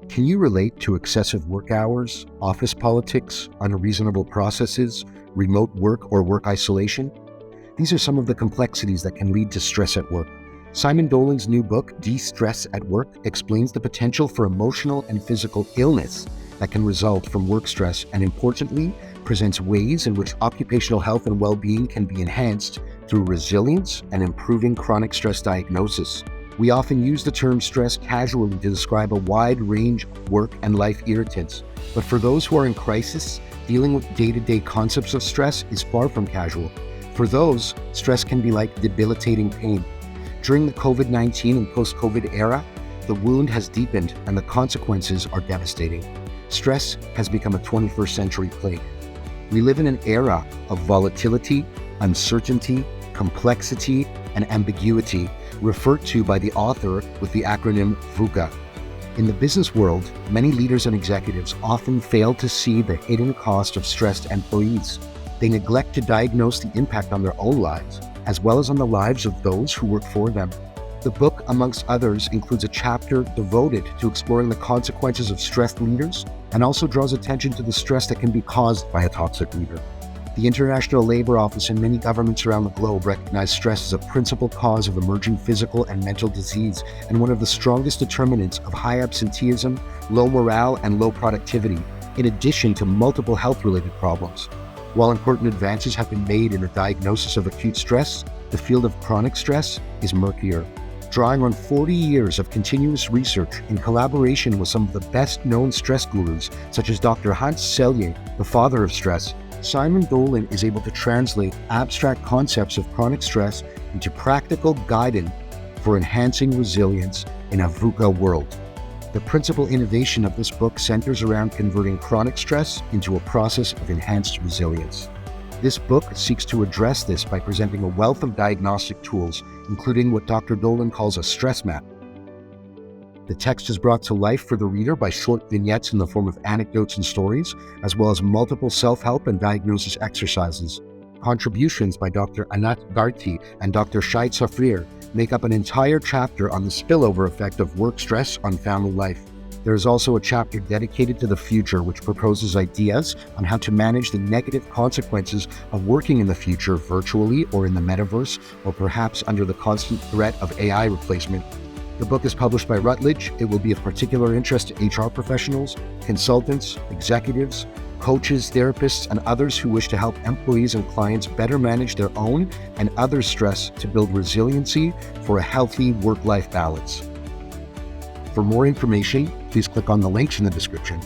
Can you relate to excessive work hours, office politics, unreasonable processes, remote work or work isolation? These are some of the complexities that can lead to stress at work. Simon Dolan's new book, DeStress at Work, explains the potential for emotional and physical illness that can result from work stress and, importantly, presents ways in which occupational health and well-being can be enhanced through resilience and improving chronic stress diagnosis. We often use the term stress casually to describe a wide range of work and life irritants, but for those who are in crisis, dealing with day-to-day concepts of stress is far from casual. For those, stress can be like debilitating pain. During the COVID-19 and post-COVID era, the wound has deepened and the consequences are devastating. Stress has become a 21st century plague. We live in an era of volatility, uncertainty, complexity, and ambiguity, referred to by the author with the acronym VUCA. In the business world, many leaders and executives often fail to see the hidden cost of stressed employees. They neglect to diagnose the impact on their own lives, as well as on the lives of those who work for them. The book, amongst others, includes a chapter devoted to exploring the consequences of stressed leaders and also draws attention to the stress that can be caused by a toxic leader. The International Labour Office and many governments around the globe recognize stress as a principal cause of emerging physical and mental disease and one of the strongest determinants of high absenteeism, low morale, and low productivity, in addition to multiple health-related problems. While important advances have been made in the diagnosis of acute stress, the field of chronic stress is murkier. Drawing on 40 years of continuous research in collaboration with some of the best-known stress gurus, such as Dr. Hans Selye, the father of stress, Simon Dolan is able to translate abstract concepts of chronic stress into practical guidance for enhancing resilience in a VUCA world. The principal innovation of this book centers around converting chronic stress into a process of enhanced resilience. This book seeks to address this by presenting a wealth of diagnostic tools, including what Dr. Dolan calls a stress map. The text is brought to life for the reader by short vignettes in the form of anecdotes and stories, as well as multiple self-help and diagnosis exercises. Contributions by Dr. Anat Garti and Dr. Shait Safrir make up an entire chapter on the spillover effect of work stress on family life. There is also a chapter dedicated to the future, which proposes ideas on how to manage the negative consequences of working in the future virtually or in the metaverse, or perhaps under the constant threat of AI replacement. The book is published by Routledge. It will be of particular interest to HR professionals, consultants, executives, coaches, therapists, and others who wish to help employees and clients better manage their own and others' stress to build resiliency for a healthy work-life balance. For more information, please click on the links in the description.